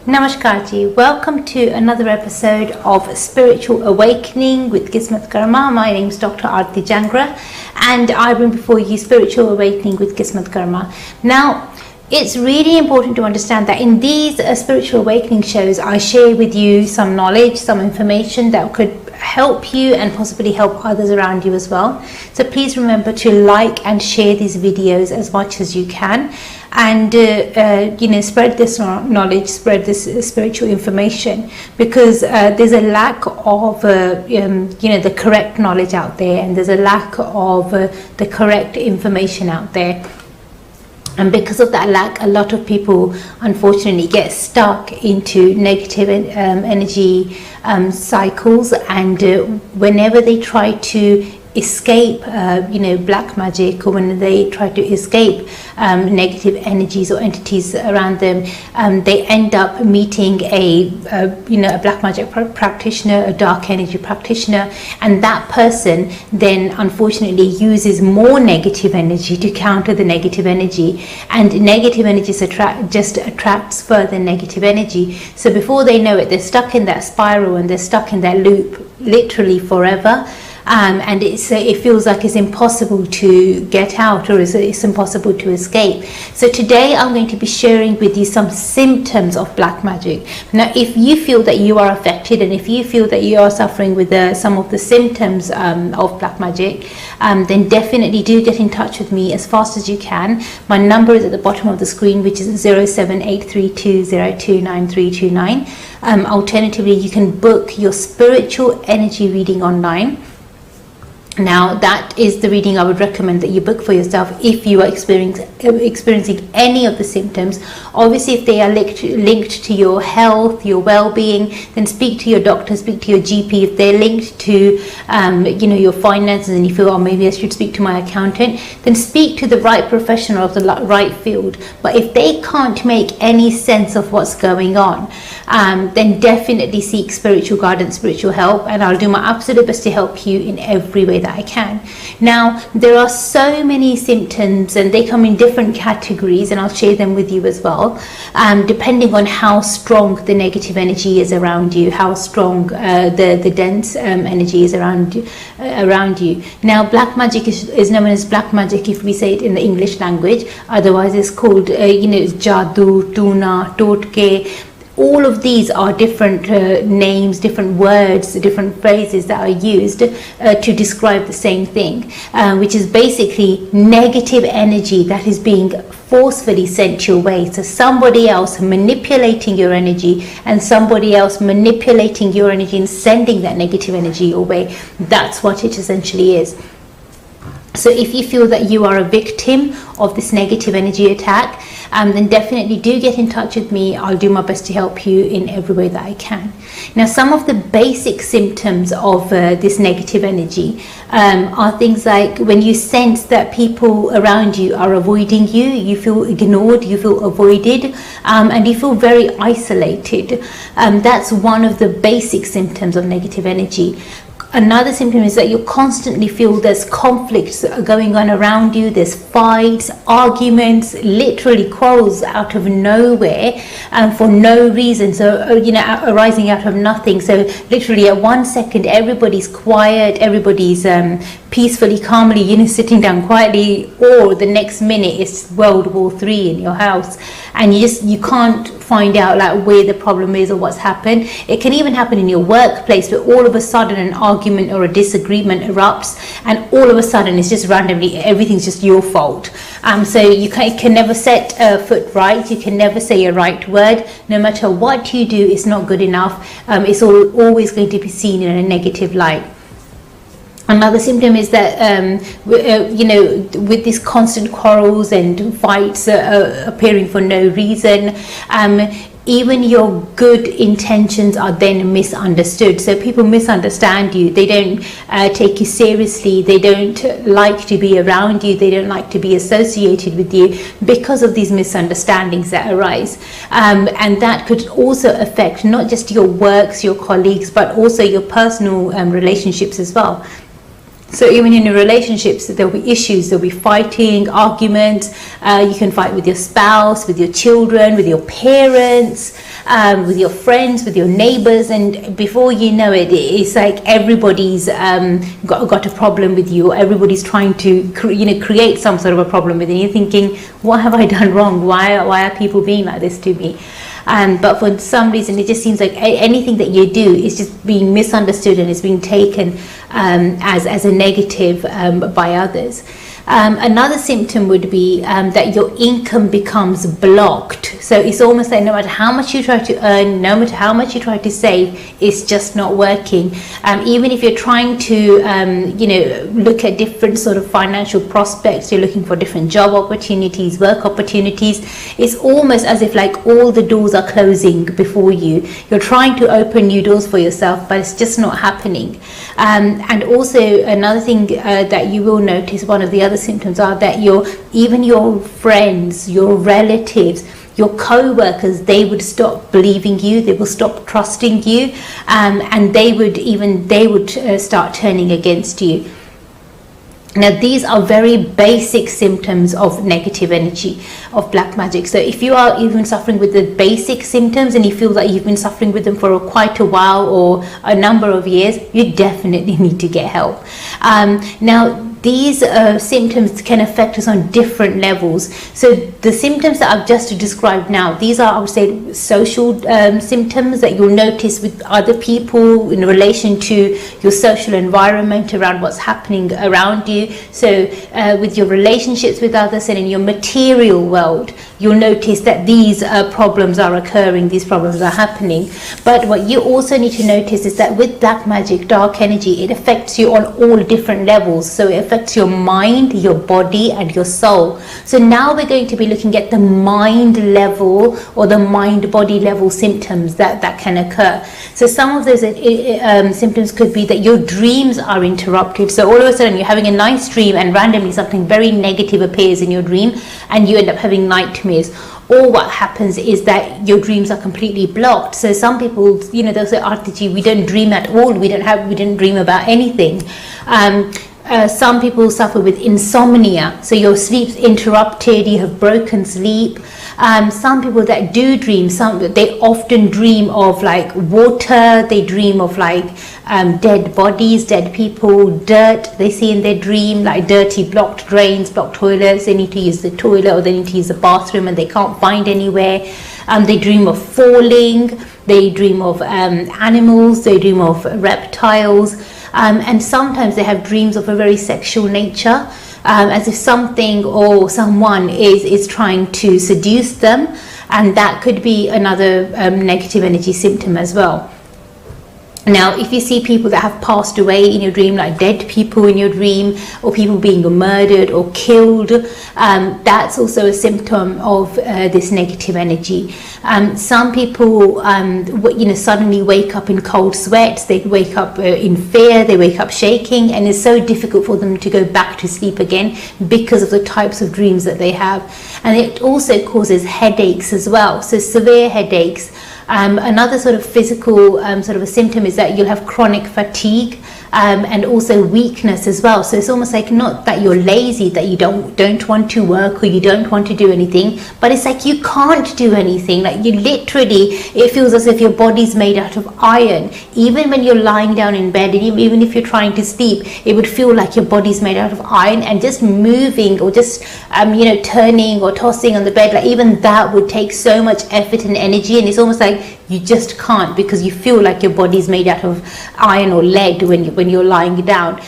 Namaskar ji, welcome to another episode of Spiritual Awakening with Kismatkarma. My name is Dr. Arti Jangra and I bring before you Spiritual Awakening with Kismatkarma. Now, it's really important to understand that in these Spiritual Awakening shows, I share with you some knowledge, some information that could help you and possibly help others around you as well. So please remember to like and share these videos as much as you can, and spread this knowledge, spread this spiritual information, because there's a lack of the correct knowledge out there, and there's a lack of the correct information out there. And because of that lack, a lot of people unfortunately get stuck into negative energy cycles, and whenever they try to escape black magic, or when they try to escape negative energies or entities around them, they end up meeting a black magic practitioner, a dark energy practitioner, and that person then unfortunately uses more negative energy to counter the negative energy, and negative energy attracts further negative energy. So before they know it, they're stuck in that spiral and they're stuck in that loop literally forever. And it feels like it's impossible to get out, or it's impossible to escape. So today I'm going to be sharing with you some symptoms of black magic. Now, if you feel that you are affected, and if you feel that you are suffering with some of the symptoms of black magic, then definitely do get in touch with me as fast as you can. My number is at the bottom of the screen, which is 0783202939. Alternatively, you can book your spiritual energy reading online. Now, that is the reading I would recommend that you book for yourself if you are experiencing any of the symptoms. Obviously, if they are linked to your health, your well-being, then speak to your doctor, speak to your GP. If they're linked to your finances, and you feel, oh, maybe I should speak to my accountant, then speak to the right professional of the right field. But if they can't make any sense of what's going on, then definitely seek spiritual guidance, spiritual help, and I'll do my absolute best to help you in every way that I can. Now, there are so many symptoms, and they come in different categories, and I'll share them with you as well, depending on how strong the negative energy is around you, how strong the dense energy is around you. Now, black magic is known as black magic if we say it in the English language. Otherwise, it's called jadoo, tuna, totke. All of these are different names, different words, different phrases that are used to describe the same thing, which is basically negative energy that is being forcefully sent your way. So somebody else manipulating your energy, and somebody else manipulating your energy and sending that negative energy your way. That's what it essentially is. So if you feel that you are a victim of this negative energy attack, then definitely do get in touch with me. I'll do my best to help you in every way that I can. Now, some of the basic symptoms of this negative energy are things like when you sense that people around you are avoiding you, you feel ignored, you feel avoided, and you feel very isolated. That's one of the basic symptoms of negative energy. Another symptom is that you constantly feel there's conflicts going on around you, there's fights, arguments, literally quarrels out of nowhere, for no reason, so arising out of nothing. So literally at 1 second everybody's quiet, everybody's peacefully, calmly, sitting down quietly, or the next minute it's World War III in your house, and you can't find out like where the problem is or what's happened. It can even happen in your workplace, where all of a sudden an argument or a disagreement erupts, and all of a sudden it's just randomly everything's just your fault. So you can never set a foot right, you can never say a right word. No matter what you do, it's not good enough. It's always going to be seen in a negative light. Another symptom is that, with these constant quarrels and fights appearing for no reason, even your good intentions are then misunderstood. So people misunderstand you. They don't take you seriously. They don't like to be around you. They don't like to be associated with you because of these misunderstandings that arise. And that could also affect not just your works, your colleagues, but also your personal relationships as well. So even in your relationships, there'll be issues, there'll be fighting, arguments. You can fight with your spouse, with your children, with your parents. with your friends, with your neighbors, and before you know it, it's like everybody's got a problem with you, or everybody's trying to create some sort of a problem with you. You're thinking, what have I done wrong? Why are people being like this to me? But for some reason, it just seems like anything that you do is just being misunderstood and is being taken as a negative by others. Another symptom would be that your income becomes blocked. So it's almost like no matter how much you try to earn, no matter how much you try to save, it's just not working. Even if you're trying to, look at different sort of financial prospects, you're looking for different job opportunities, work opportunities, it's almost as if like all the doors are closing before you. You're trying to open new doors for yourself, but it's just not happening. And also another thing that you will notice, one of the other symptoms are that even your friends, your relatives, your co-workers, they would stop believing you, they will stop trusting you, and they would start turning against you. Now, these are very basic symptoms of negative energy, of black magic. So if you are even suffering with the basic symptoms and you feel that you've been suffering with them for quite a while or a number of years, you definitely need to get help. Now, these symptoms can affect us on different levels. So the symptoms that I've just described now, these are, I would say, social symptoms that you'll notice with other people in relation to your social environment, around what's happening around you. So with your relationships with others and in your material world, you'll notice that these problems are occurring, these problems are happening. But what you also need to notice is that with black magic, dark energy, it affects you on all different levels. So it affects your mind, your body, and your soul. So now we're going to be looking at the mind level or the mind-body level symptoms that can occur. So some of those symptoms could be that your dreams are interrupted. So all of a sudden you're having a nice dream and randomly something very negative appears in your dream and you end up having nightmares. Or what happens is that your dreams are completely blocked. So some people, they'll say, Arti, we don't dream at all. We didn't dream about anything. Some people suffer with insomnia, so your sleep's interrupted, you have broken sleep. Some people that do dream, they often dream of like water, they dream of like dead bodies, dead people, dirt they see in their dream, like dirty blocked drains, blocked toilets, they need to use the toilet or they need to use the bathroom and they can't find anywhere. They dream of falling, they dream of animals, they dream of reptiles. And sometimes they have dreams of a very sexual nature, as if something or someone is trying to seduce them, and that could be another negative energy symptom as well. Now, if you see people that have passed away in your dream, like dead people in your dream, or people being murdered or killed, that's also a symptom of this negative energy. Some people, suddenly wake up in cold sweats, they wake up in fear, they wake up shaking, and it's so difficult for them to go back to sleep again because of the types of dreams that they have. And it also causes headaches as well, so severe headaches. Another sort of physical sort of a symptom is that you'll have chronic fatigue and also weakness as well. So it's almost like not that you're lazy, that you don't want to work or you don't want to do anything, but it's like you can't do anything. Like you literally, it feels as if your body's made out of iron. Even when you're lying down in bed, and even if you're trying to sleep, it would feel like your body's made out of iron, and just moving or just turning or tossing on the bed, like even that would take so much effort and energy, and it's almost like you just can't, because you feel like your body's made out of iron or lead when you're lying down.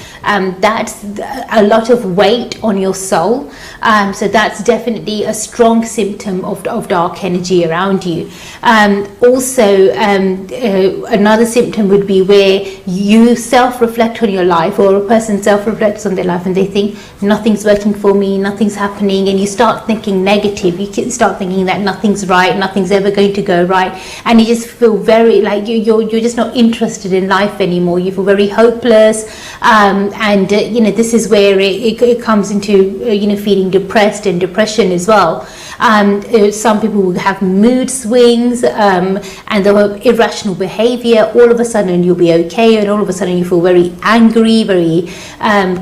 That's a lot of weight on your soul. So that's definitely a strong symptom of dark energy around you. Also, another symptom would be where you self-reflect on your life, or a person self-reflects on their life and they think nothing's working for me, nothing's happening, and you start thinking negative. You can start thinking that nothing's right, nothing's ever going to go right, and you just feel very like you're just not interested in life anymore. You feel very hopeless, and this is where it comes into feeling depressed and depression as well. Some people will have mood swings, and they'll have irrational behavior. All of a sudden you'll be okay, and all of a sudden you feel very angry, very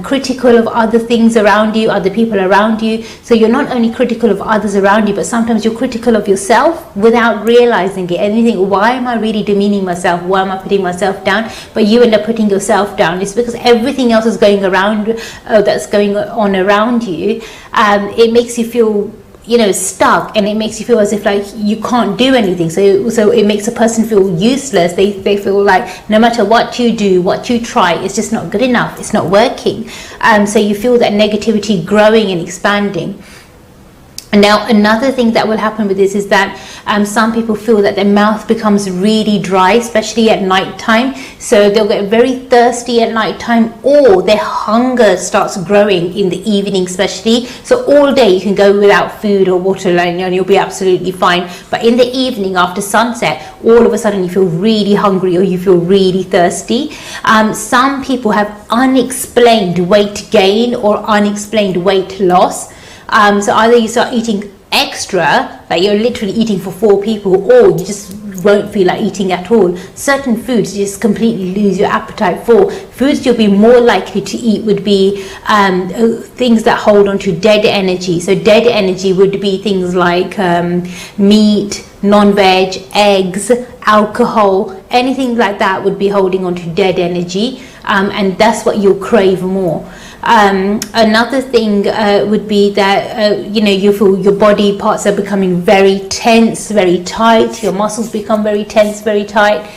critical of other things around you, other people around you. So you're not only critical of others around you, but sometimes you're critical of yourself without realizing it. And you think, why am I really demeaning myself? Why am I putting myself down? But you end up putting yourself down. It's because everything else is going around, that's going on around you. It makes you feel, stuck, and it makes you feel as if like you can't do anything. So it makes a person feel useless. They feel like no matter what you do, what you try, it's just not good enough. It's not working. So you feel that negativity growing and expanding. Now, another thing that will happen with this is that some people feel that their mouth becomes really dry, especially at night time. So they'll get very thirsty at night time, or their hunger starts growing in the evening especially. So all day you can go without food or water and you'll be absolutely fine. But in the evening after sunset, all of a sudden you feel really hungry or you feel really thirsty. Some people have unexplained weight gain or unexplained weight loss. So either you start eating extra, like you're literally eating for 4 people, or you just won't feel like eating at all. Certain foods you just completely lose your appetite for. Foods you'll be more likely to eat would be things that hold on to dead energy. So dead energy would be things like meat, non-veg, eggs, alcohol, anything like that would be holding on to dead energy, and that's what you'll crave more. Another thing would be that you feel your body parts are becoming very tense, very tight. Your muscles become very tense, very tight.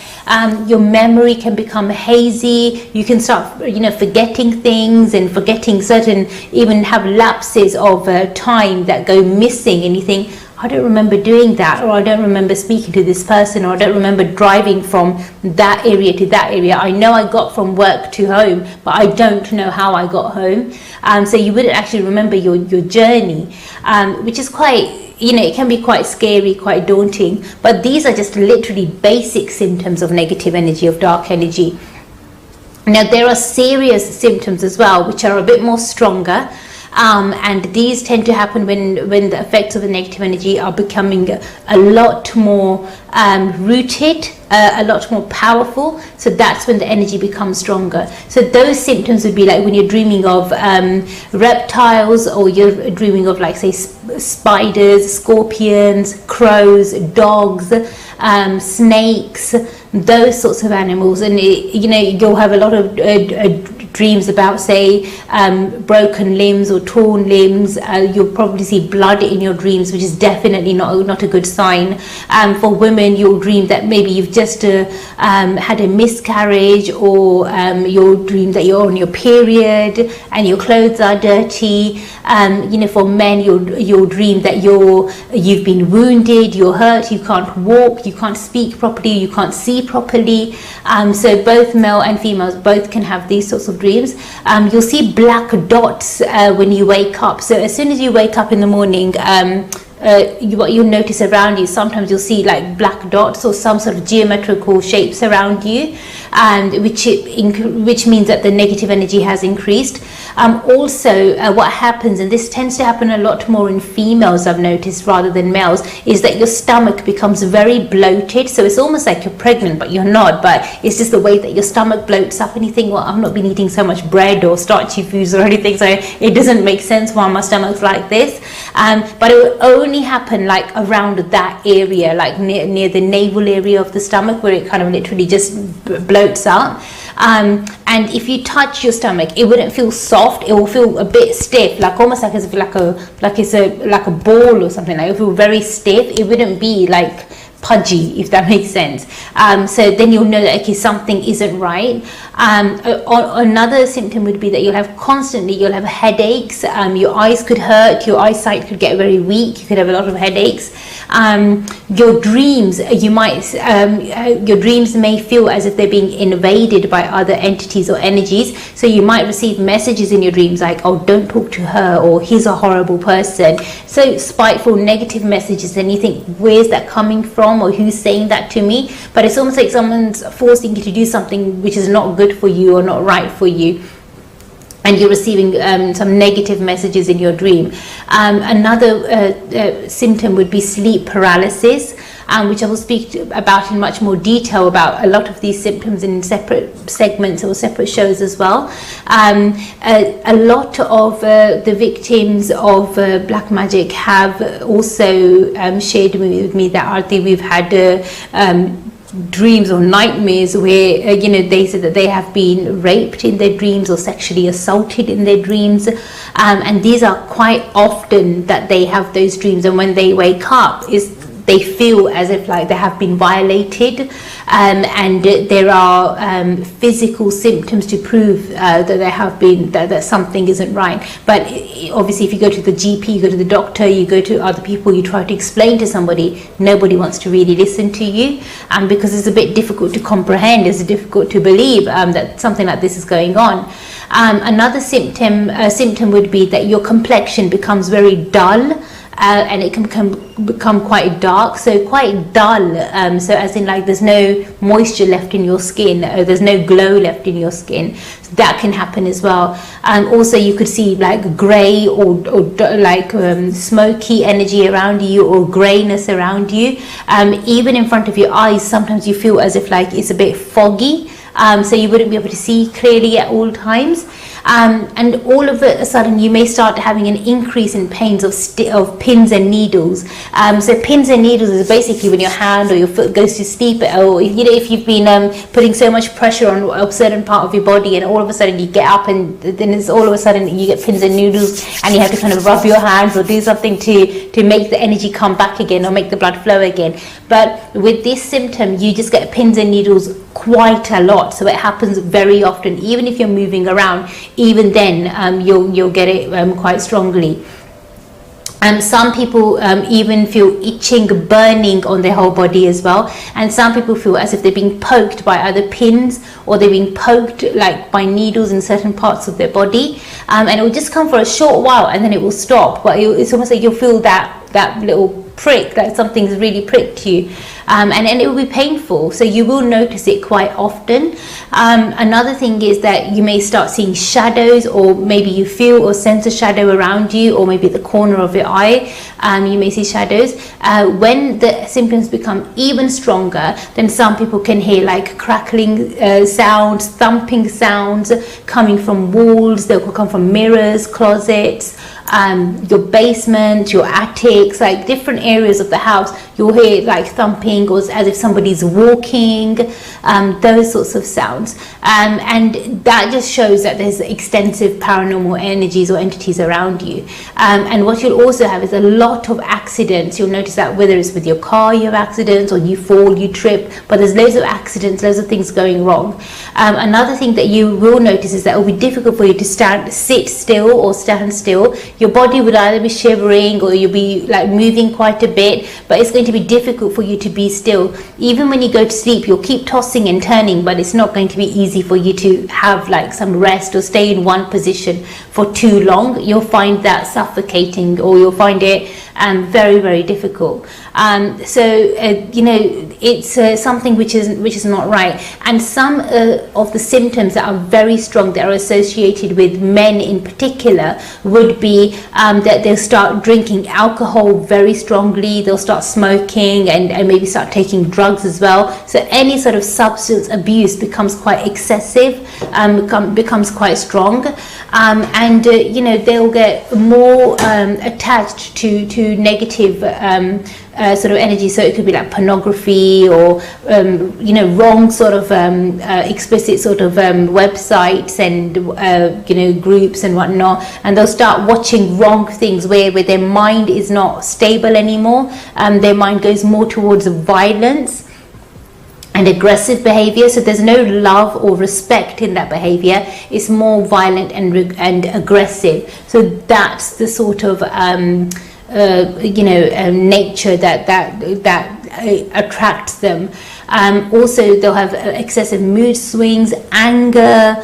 Your memory can become hazy. You can start forgetting things and forgetting certain, even have lapses of time that go missing, and you think, I don't remember doing that, or I don't remember speaking to this person, or I don't remember driving from that area to that area. I know I got from work to home, but I don't know how I got home. So you wouldn't actually remember your journey, which is quite, it can be quite scary, quite daunting. But these are just literally basic symptoms of negative energy, of dark energy. Now there are serious symptoms as well, which are a bit more stronger. And these tend to happen when the effects of the negative energy are becoming a lot more rooted, a lot more powerful. So that's when the energy becomes stronger. So those symptoms would be like when you're dreaming of reptiles, or you're dreaming of, like, say, spiders, scorpions, crows, dogs, snakes, those sorts of animals. And you'll have a lot of dreams about, say, broken limbs or torn limbs. You'll probably see blood in your dreams, which is definitely not a good sign. For women, you'll dream that maybe you've just had a miscarriage, or you'll dream that you're on your period and your clothes are dirty. For men, you'll dream that you've been wounded, you're hurt, you can't walk, you can't speak properly, you can't see properly. So both male and females both can have these sorts of dreams. You'll see black dots when you wake up. So as soon as you wake up in the morning, what you'll notice around you, sometimes you'll see like black dots or some sort of geometrical shapes around you, which means that the negative energy has increased. Also, what happens, and this tends to happen a lot more in females, I've noticed, rather than males, is that your stomach becomes very bloated. So it's almost like you're pregnant, but you're not. But it's just the way that your stomach bloats up, and you think, well, I've not been eating so much bread or starchy foods or anything, so it doesn't make sense why my stomach's like this. But it will only happen like around that area, like near the navel area of the stomach, where it kind of literally just bloats up. And if you touch your stomach, it wouldn't feel soft. It will feel a bit stiff, like almost like it's like a ball or something. Like it will feel very stiff. It wouldn't be like pudgy, if that makes sense. So then you'll know that, okay, something isn't right. Another symptom would be that you'll have headaches. Your eyes could hurt, your eyesight could get very weak, you could have a lot of headaches. Your dreams, your dreams may feel as if they're being invaded by other entities or energies. So you might receive messages in your dreams like, oh, don't talk to her, or he's a horrible person. So spiteful, negative messages, and you think, where's that coming from, or who's saying that to me? But it's almost like someone's forcing you to do something which is not good for you or not right for you. and you're receiving some negative messages in your dream. Another symptom would be sleep paralysis, which I will speak about in much more detail about a lot of these symptoms in separate segments or separate shows as well. A lot of the victims of black magic have also shared with me that, Arti, we've had dreams or nightmares where they said that they have been raped in their dreams or sexually assaulted in their dreams, and these are quite often that they have those dreams, and when they wake up they feel as if like they have been violated, and there are physical symptoms to prove that they have been that something isn't right. But obviously, if you go to the GP, you go to the doctor, you go to other people, you try to explain to somebody, nobody wants to really listen to you, because it's a bit difficult to comprehend, it's difficult to believe that something like this is going on. Another symptom would be that your complexion becomes very dull. And it can become quite dark, so quite dull, so as in like there's no moisture left in your skin, there's no glow left in your skin. So that can happen as well. Also you could see like grey or like smoky energy around you, or greyness around you. Even in front of your eyes, sometimes you feel as if like it's a bit foggy, so you wouldn't be able to see clearly at all times. And all of a sudden you may start having an increase in pains of pins and needles. So pins and needles is basically when your hand or your foot goes to sleep, or if you've been putting so much pressure on a certain part of your body, and all of a sudden you get up and then it's all of a sudden you get pins and needles, and you have to kind of rub your hands or do something to make the energy come back again or make the blood flow again. But with this symptom, you just get pins and needles quite a lot, so it happens very often. Even if you're moving around, even then you'll get it quite strongly. Some people even feel itching, burning on their whole body as well, and some people feel as if they're being poked by either pins or they're being poked like by needles in certain parts of their body, and it will just come for a short while and then it will stop, but it's almost like you'll feel that little prick, that something's really pricked you, and it will be painful, so you will notice it quite often. Another thing is that you may start seeing shadows, or maybe you feel or sense a shadow around you, or maybe at the corner of your eye you may see shadows. When the symptoms become even stronger, then some people can hear like crackling sounds, thumping sounds coming from walls. They will come from mirrors, closets, your basement, your attics, like different areas of the house. You'll hear like thumping, or as if somebody's walking, those sorts of sounds, and that just shows that there's extensive paranormal energies or entities around you. And what you'll also have is a lot of accidents. You'll notice that whether it's with your car, you have accidents, or you fall, you trip, but there's loads of accidents, loads of things going wrong. Another thing that you will notice is that it will be difficult for you to sit still or stand still. Your body would either be shivering or you'll be like moving quite a bit, but it's going to be difficult for you to be still. Even when you go to sleep, you'll keep tossing and turning, but it's not going to be easy for you to have like some rest or stay in one position for too long. You'll find that suffocating, or you'll find it very, very difficult. It's something which is not right. And some of the symptoms that are very strong, that are associated with men in particular, would be that they'll start drinking alcohol very strongly, they'll start smoking, and maybe start taking drugs as well. So any sort of substance abuse becomes quite excessive, becomes quite strong, and they'll get more attached to negative sort of energy. So it could be like pornography, or wrong sort of explicit sort of websites and groups and whatnot, and they'll start watching wrong things where their mind is not stable anymore. Their mind goes more towards violence and aggressive behavior, so there's no love or respect in that behavior. It's more violent and aggressive. So that's the sort of nature that attracts them. Also, they'll have excessive mood swings, anger.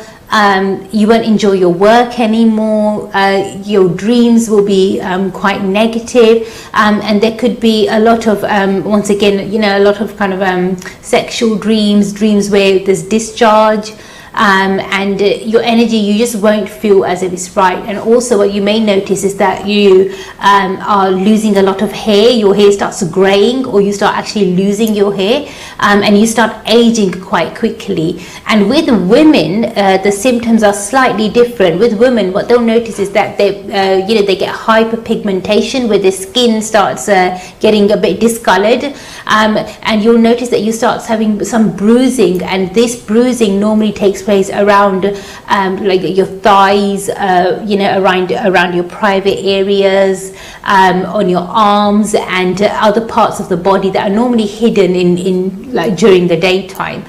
You won't enjoy your work anymore. Your dreams will be quite negative, and there could be a lot of once again, a lot of kind of sexual dreams where there's discharge. and your energy, you just won't feel as if it's right. And also what you may notice is that you are losing a lot of hair. Your hair starts graying, or you start actually losing your hair, and you start aging quite quickly. And with women, the symptoms are slightly different. With women, what they'll notice is that they get hyperpigmentation, where their skin starts getting a bit discolored, and you'll notice that you start having some bruising, and this bruising normally takes place around like your thighs, around your private areas, on your arms, and other parts of the body that are normally hidden in like during the daytime.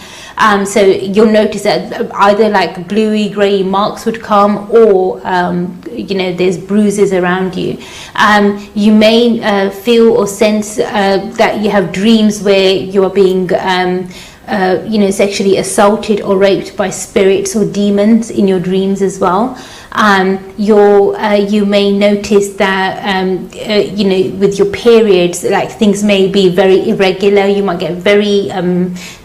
So you'll notice that either like bluey grey marks would come, or there's bruises around you. You may feel or sense that you have dreams where you are being sexually assaulted or raped by spirits or demons in your dreams as well. You may notice that with your periods, like things may be very irregular. You might get very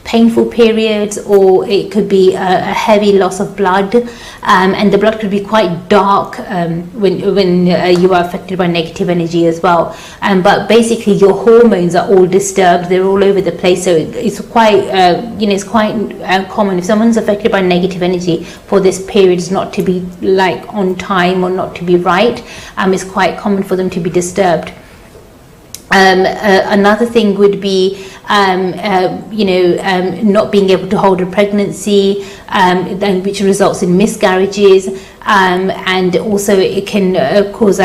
painful periods, or it could be a heavy loss of blood, and the blood could be quite dark when you are affected by negative energy as well. But basically your hormones are all disturbed, they're all over the place. So it's quite common if someone's affected by negative energy for this period not to be like on time or not to be right. It's quite common for them to be disturbed. Another thing would be not being able to hold a pregnancy, which results in miscarriages, and also it can cause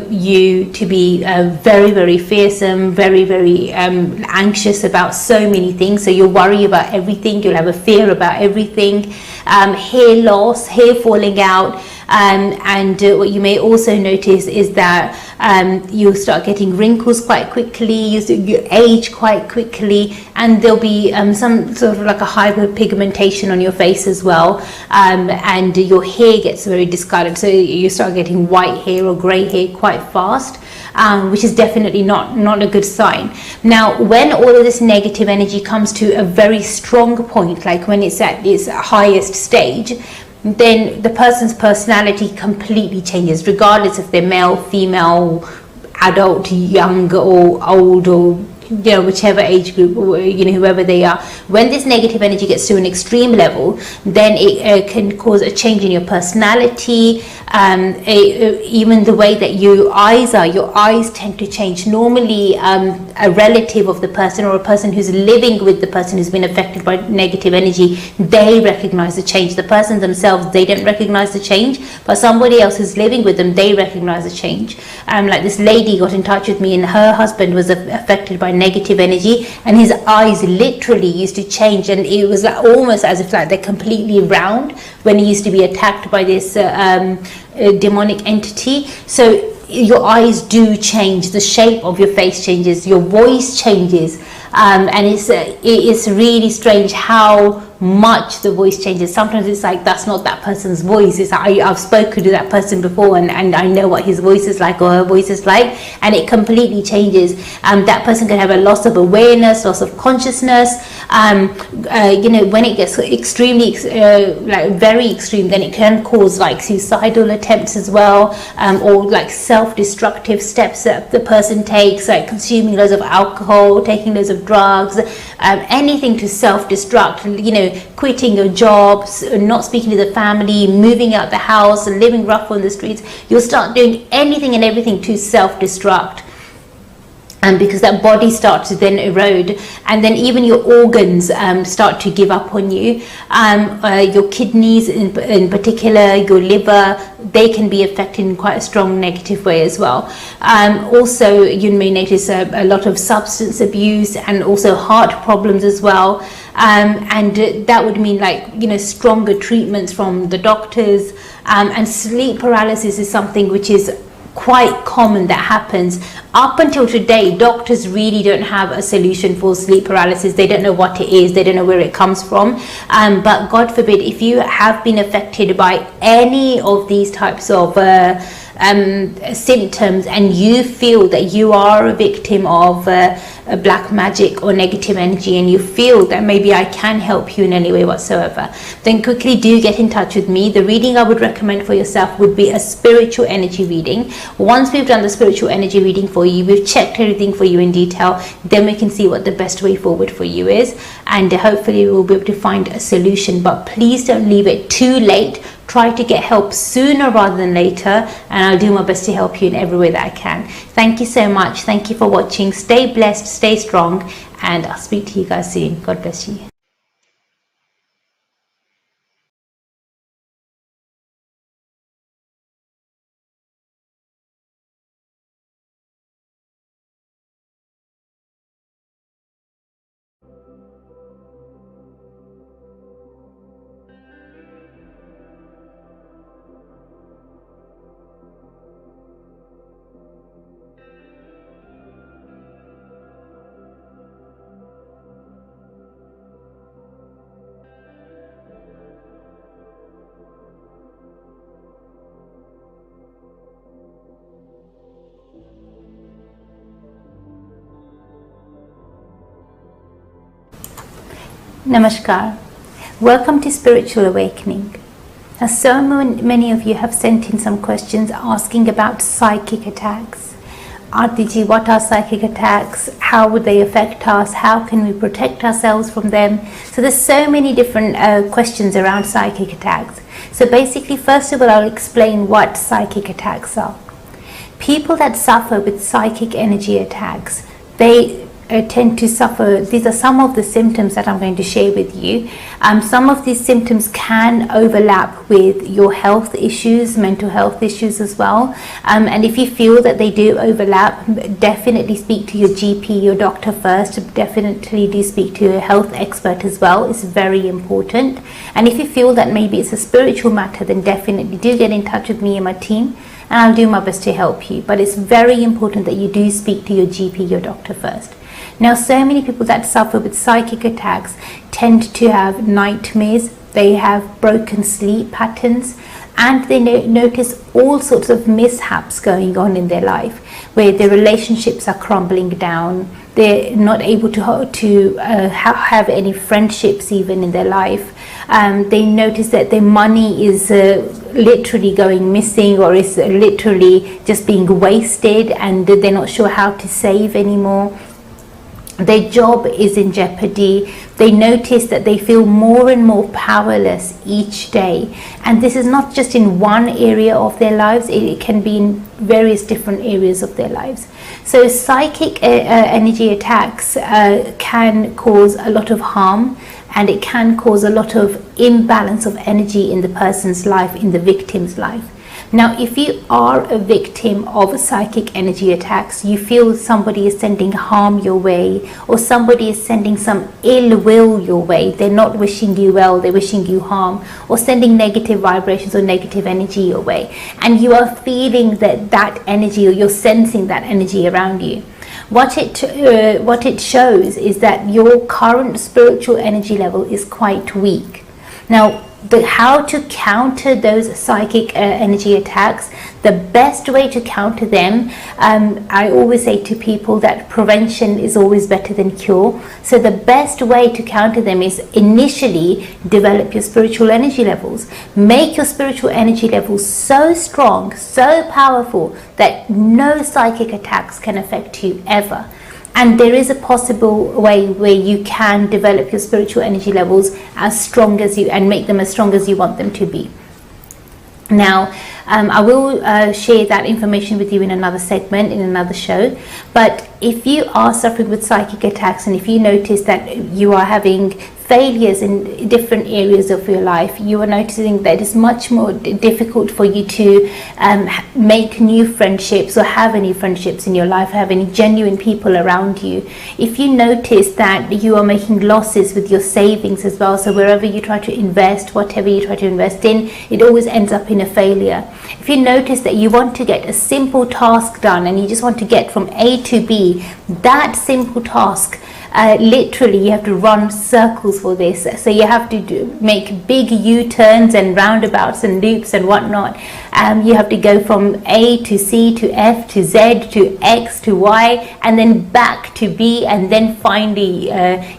you to be very, very fearsome, very, very anxious about so many things. So you'll worry about everything, you'll have a fear about everything, hair loss, hair falling out. And what you may also notice is that you'll start getting wrinkles quite quickly, you age quite quickly, and there'll be some sort of like a hyperpigmentation on your face as well, and your hair gets very discolored, so you start getting white hair or grey hair quite fast, which is definitely not a good sign. Now, when all of this negative energy comes to a very strong point, like when it's at its highest stage, then the person's personality completely changes, regardless if they're male, female, adult, young or old, or whichever age group, or whoever they are. When this negative energy gets to an extreme level, then it can cause a change in your personality, even the way that your eyes tend to change. Normally a relative of the person, or a person who's living with the person who's been affected by negative energy, they recognize the change. The person themselves, they don't recognize the change, but somebody else who's living with them, they recognize the change. Like this lady got in touch with me, and her husband was affected by negative energy, and his eyes literally used to change, and it was like almost as if like they're completely round when he used to be attacked by this demonic entity. So your eyes do change, the shape of your face changes, your voice changes, and it's really strange how much the voice changes. Sometimes it's like that's not that person's voice. It's like I've spoken to that person before, and I know what his voice is like or her voice is like, and it completely changes. That person can have a loss of awareness, loss of consciousness. When it gets extremely like very extreme, then it can cause like suicidal attempts as well, or like self-destructive steps that the person takes, like consuming loads of alcohol, taking loads of drugs, anything to self-destruct, quitting your job, not speaking to the family, moving out the house, and living rough on the streets. You'll start doing anything and everything to self-destruct. Because that body starts to then erode, and then even your organs start to give up on you. Your kidneys in particular, your liver, they can be affected in quite a strong negative way as well. Also, you may notice a lot of substance abuse, and also heart problems as well. And that would mean stronger treatments from the doctors. And sleep paralysis is something which is quite common that happens. Up until today, doctors really don't have a solution for sleep paralysis. They don't know what it is, they don't know where it comes from, but God forbid, if you have been affected by any of these types of symptoms, and you feel that you are a victim of black magic or negative energy and you feel that maybe I can help you in any way whatsoever, then quickly do get in touch with me. The reading I would recommend for yourself would be a spiritual energy reading. Once we've done the spiritual energy reading for you, we've checked everything for you in detail, then we can see what the best way forward for you is, and hopefully we'll be able to find a solution. But please don't leave it too late. Try to get help sooner rather than later, and I'll do my best to help you in every way that I can. Thank you so much. Thank you for watching. Stay blessed, stay strong, and I'll speak to you guys soon. God bless you. Namaskar. Welcome to Spiritual Awakening. Now, so many of you have sent in some questions asking about psychic attacks. Arti, what are psychic attacks? How would they affect us? How can we protect ourselves from them? So there's so many different questions around psychic attacks. So basically, first of all, I'll explain what psychic attacks are. People that suffer with psychic energy attacks, they tend to suffer. These are some of the symptoms that I'm going to share with you. Some of these symptoms can overlap with your health issues, mental health issues as well. And if you feel that they do overlap, definitely speak to your GP, your doctor first. Definitely do speak to a health expert as well. It's very important. And if you feel that maybe it's a spiritual matter, then definitely do get in touch with me and my team, and I'll do my best to help you. But it's very important that you do speak to your GP, your doctor first. Now, so many people that suffer with psychic attacks tend to have nightmares, they have broken sleep patterns, and they notice all sorts of mishaps going on in their life, where their relationships are crumbling down, they're not able to have any friendships even in their life. They notice that their money is literally going missing, or is literally just being wasted, and they're not sure how to save anymore. Their job is in jeopardy. They notice that they feel more and more powerless each day. And this is not just in one area of their lives, it can be in various different areas of their lives. So psychic energy attacks can cause a lot of harm, and it can cause a lot of imbalance of energy in the person's life, in the victim's life. Now, if you are a victim of psychic energy attacks, you feel somebody is sending harm your way, or somebody is sending some ill will your way, they're not wishing you well, they're wishing you harm, or sending negative vibrations or negative energy your way, and you are feeling that energy, or you're sensing that energy around you, what it shows is that your current spiritual energy level is quite weak. Now, how to counter those psychic energy attacks, the best way to counter them, I always say to people that prevention is always better than cure. So the best way to counter them is initially develop your spiritual energy levels. Make your spiritual energy levels so strong, so powerful, that no psychic attacks can affect you ever. And there is a possible way where you can develop your spiritual energy levels as strong as you, and make them as strong as you want them to be. Now, I will share that information with you in another segment, in another show. But if you are suffering with psychic attacks, and if you notice that you are having failures in different areas of your life, you are noticing that it's much more difficult for you to make new friendships, or have any friendships in your life, have any genuine people around you. If you notice that you are making losses with your savings as well, so wherever you try to invest, whatever you try to invest in, it always ends up in a failure. If you notice that you want to get a simple task done, and you just want to get from A to B, that simple task literally you have to run circles for this. So you have to make big U-turns and roundabouts and loops and whatnot. You have to go from A to C to F to Z to X to Y and then back to B, and then finally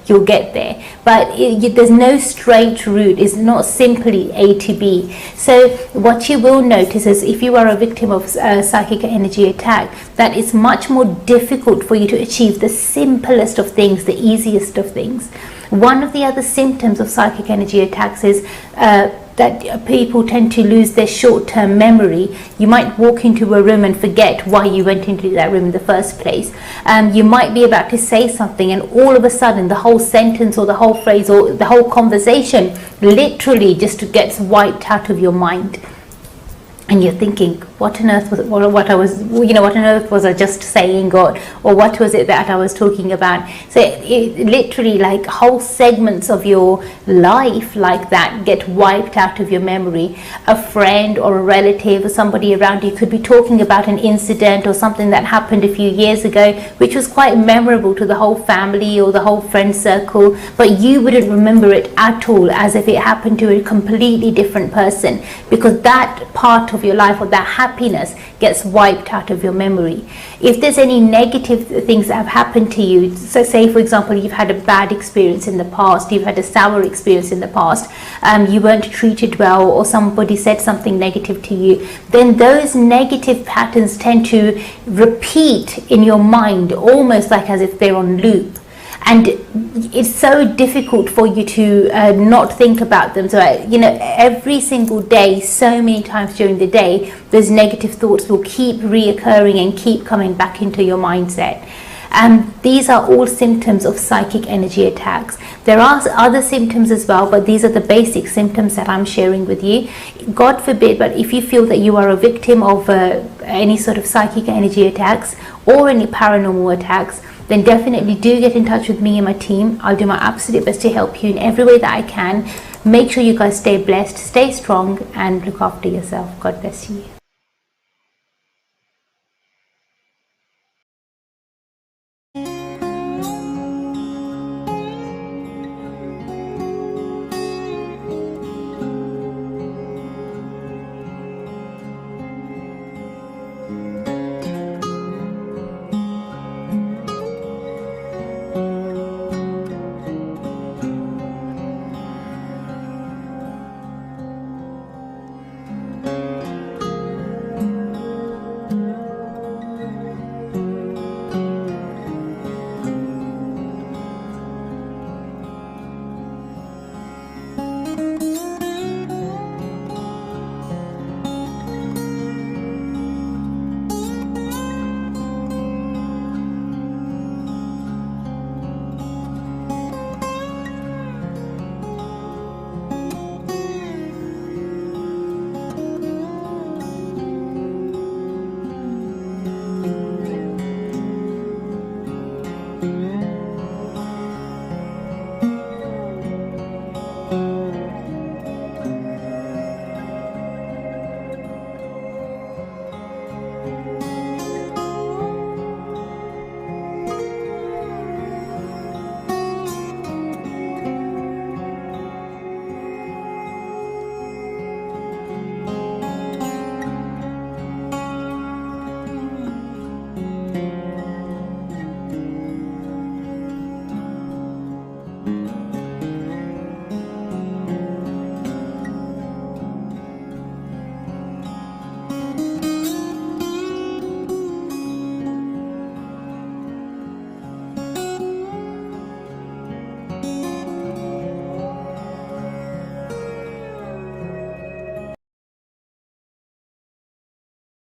you'll get there. But there's no straight route. It's not simply A to B. So what you will notice is, if you are a victim of psychic energy attack, that it's much more difficult for you to achieve the simplest of things, the easiest of things. One of the other symptoms of psychic energy attacks is that people tend to lose their short-term memory. You might walk into a room and forget why you went into that room in the first place. You might be about to say something, and all of a sudden the whole sentence or the whole phrase or the whole conversation literally just gets wiped out of your mind. And you're thinking, what on earth was I just saying, or what was it that I was talking about? So it literally, like, whole segments of your life like that get wiped out of your memory. A friend or a relative or somebody around you could be talking about an incident or something that happened a few years ago, which was quite memorable to the whole family or the whole friend circle, but you wouldn't remember it at all, as if it happened to a completely different person, because that part of your life or that happiness gets wiped out of your memory. If there's any negative things that have happened to you, so say for example you've had a bad experience in the past, you've had a sour experience in the past, you weren't treated well, or somebody said something negative to you, then those negative patterns tend to repeat in your mind, almost like as if they're on loop. And it's so difficult for you to not think about them. So, every single day, so many times during the day, those negative thoughts will keep reoccurring and keep coming back into your mindset. And these are all symptoms of psychic energy attacks. There are other symptoms as well, but these are the basic symptoms that I'm sharing with you. God forbid, but if you feel that you are a victim of any sort of psychic energy attacks or any paranormal attacks, then definitely do get in touch with me and my team. I'll do my absolute best to help you in every way that I can. Make sure you guys stay blessed, stay strong, and look after yourself. God bless you.